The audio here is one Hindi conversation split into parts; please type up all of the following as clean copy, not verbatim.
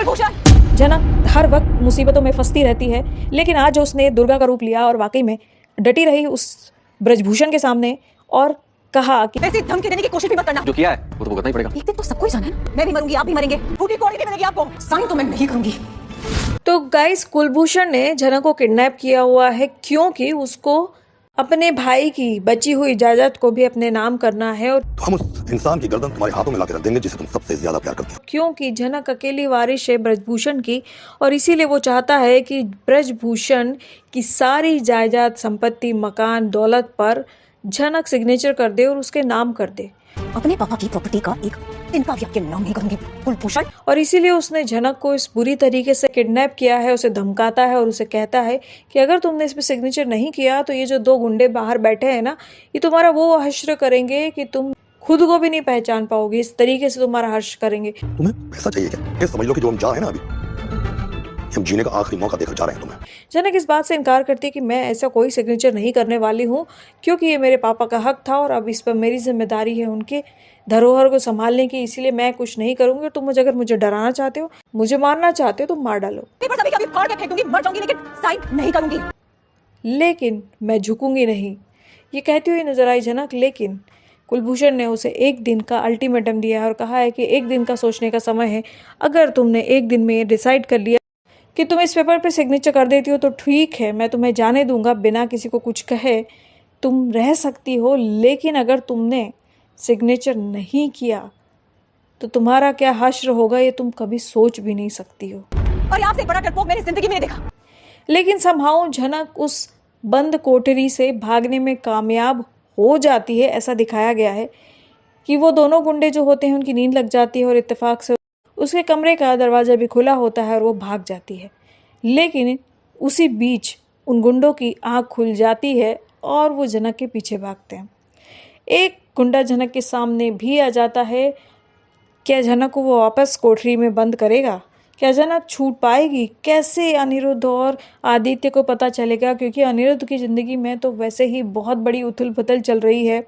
कुलभूषण। जनक हर वक्त मुसीबतों में फंसती रहती है, लेकिन आज उसने दुर्गा का रूप लिया और वाकई में डटी रही उस ब्रजभूषण के सामने और कहा कि ऐसी धमकी देने की कोशिश भी मत करना। जो किया है वो तो भुगतना ही पड़ेगा। एक दिन तो सबको ही जाना है, मैं भी मरूंगी, आप भी मरेंगे, टूटी कौड़ी भी मिलेगी आपको, साइन तो मैं नहीं करूंगी। तो गाइस, कुलभूषण ने जनक को किडनैप किया हुआ है क्योंकि उसको अपने भाई की बची हुई जायदाद को भी अपने नाम करना है और तो हम उस इंसान की गर्दन तुम्हारे हाथों में लाकर रख देंगे जिसे तुम सबसे ज्यादा प्यार करते हो। क्योंकि जनक अकेली वारिश है ब्रजभूषण की और इसीलिए वो चाहता है कि ब्रजभूषण की सारी जायदाद, संपत्ति, मकान, दौलत पर जनक सिग्नेचर कर दे और उसके नाम कर दे। अपने पापा की प्रॉपर्टी का एक इनका भी आपके नाम नहीं करूंगी कुलभूषण। और इसीलिए उसने जनक को इस बुरी तरीके से किडनैप किया है, उसे धमकाता है और उसे कहता है कि अगर तुमने इस पे सिग्नेचर नहीं किया तो ये जो दो गुंडे बाहर बैठे हैं ना, ये तुम्हारा वो हश्र करेंगे कि तुम खुद को भी नहीं पहचान पाओगे। इस तरीके से तुम्हारा हर्ष करेंगे। तुम्हें पैसा चाहिए क्या? ये समझ लो कि जो हम जा रहे हैं ना अभी, हम जीने का आखिरी मौका देकर जा रहे हैं तुम्हें। जनक इस बात से इनकार करती है कि मैं ऐसा कोई सिग्नेचर नहीं करने वाली हूँ क्योंकि ये मेरे पापा का हक था और अब इस पर मेरी जिम्मेदारी है उनके धरोहर को संभालने की, इसीलिए मैं कुछ नहीं करूंगी। तुम अगर मुझे डराना चाहते हो, मुझे मारना चाहते हो तो मार डालो, कभी फाड़ के फेंक दूंगी, मर जाऊंगी, लेकिन साइन नहीं करूंगी। लेकिन मैं झुकूंगी नहीं, ये कहती हुई नजर आई जनक। लेकिन कुलभूषण ने उसे एक दिन का अल्टीमेटम दिया है और कहा है कि एक दिन का सोचने का समय है। अगर तुमने एक दिन में डिसाइड कर लिया कि तुम इस पेपर पे सिग्नेचर कर देती हो तो ठीक है, मैं तुम्हें जाने दूंगा बिना किसी को कुछ कहे, तुम रह सकती हो। लेकिन अगर तुमने सिग्नेचर नहीं किया तो तुम्हारा क्या हश्र होगा ये तुम कभी सोच भी नहीं सकती हो। और आपसे बड़ा डरपोक मैंने जिंदगी में नहीं देखा। लेकिन समहाउ जनक उस बंद कोठरी से भागने में कामयाब हो जाती है। ऐसा दिखाया गया है कि वो दोनों गुंडे जो होते हैं उनकी नींद लग जाती है और इत्तेफाक से उसके कमरे का दरवाज़ा भी खुला होता है और वो भाग जाती है। लेकिन उसी बीच उन गुंडों की आँख खुल जाती है और वो जनक के पीछे भागते हैं। एक गुंडा जनक के सामने भी आ जाता है। क्या जनक को वो वापस कोठरी में बंद करेगा? क्या जनक छूट पाएगी? कैसे अनिरुद्ध और आदित्य को पता चलेगा? क्योंकि अनिरुद्ध की ज़िंदगी में तो वैसे ही बहुत बड़ी उथल पुथल चल रही है,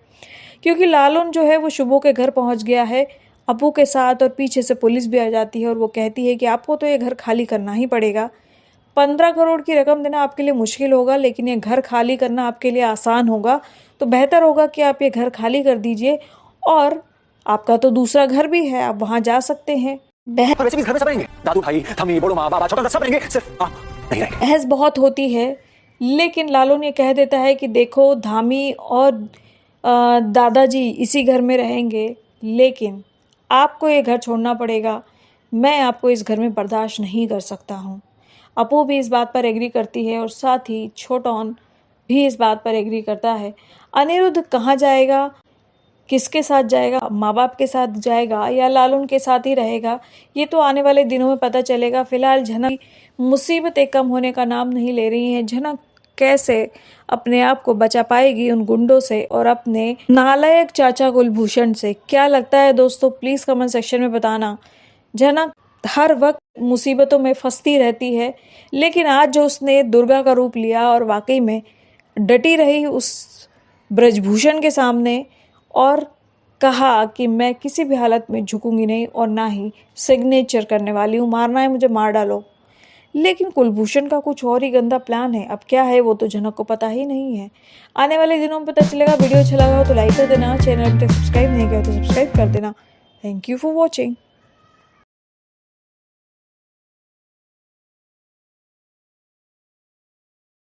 क्योंकि लालून जो है वो शुभो के घर पहुंच गया है अपू के साथ और पीछे से पुलिस भी आ जाती है और वो कहती है कि आपको तो ये घर खाली करना ही पड़ेगा। 15 करोड़ की रकम देना आपके लिए मुश्किल होगा, लेकिन ये घर खाली करना आपके लिए आसान होगा। तो बेहतर होगा कि आप ये घर खाली कर दीजिए और आपका तो दूसरा घर भी है, आप वहाँ जा सकते हैं। वैसे भी घर में सब रहेंगे, दादू, भाई, थम्मी, बड़ो माँ, बाबा, छोटा सब रहेंगे, सिर्फ आप नहीं रहेंगे। बहस बहुत होती है, लेकिन लालून ये कह देता है कि देखो धामी और दादाजी इसी घर में रहेंगे, लेकिन आपको ये घर छोड़ना पड़ेगा। मैं आपको इस घर में बर्दाश्त नहीं कर सकता हूँ। अपू भी इस बात पर एग्री करती है और साथ ही छोटौन भी इस बात पर एग्री करता है। अनिरुद्ध कहाँ जाएगा, किसके साथ जाएगा, माँ बाप के साथ जाएगा या लालून के साथ ही रहेगा, ये तो आने वाले दिनों में पता चलेगा। फिलहाल जनक मुसीबतें कम होने का नाम नहीं ले रही हैं। जनक कैसे अपने आप को बचा पाएगी उन गुंडों से और अपने नालायक चाचा कुलभूषण से? क्या लगता है दोस्तों, प्लीज़ कमेंट सेक्शन में बताना। जनक हर वक्त मुसीबतों में फंसती रहती है, लेकिन आज जो उसने दुर्गा का रूप लिया और वाकई में डटी रही उस ब्रजभूषण के सामने और कहा कि मैं किसी भी हालत में झुकूंगी नहीं और ना ही सिग्नेचर करने वाली हूँ, मारना है मुझे मार डालो। लेकिन कुलभूषण का कुछ और ही गंदा प्लान है। अब क्या है वो तो जनक को पता ही नहीं है। आने वाले दिनों में पता चलेगा। वीडियो अच्छा लगा हो तो लाइक कर देना, चैनल अभी तक सब्सक्राइब नहीं किया तो सब्सक्राइब कर देना। Thank you for watching.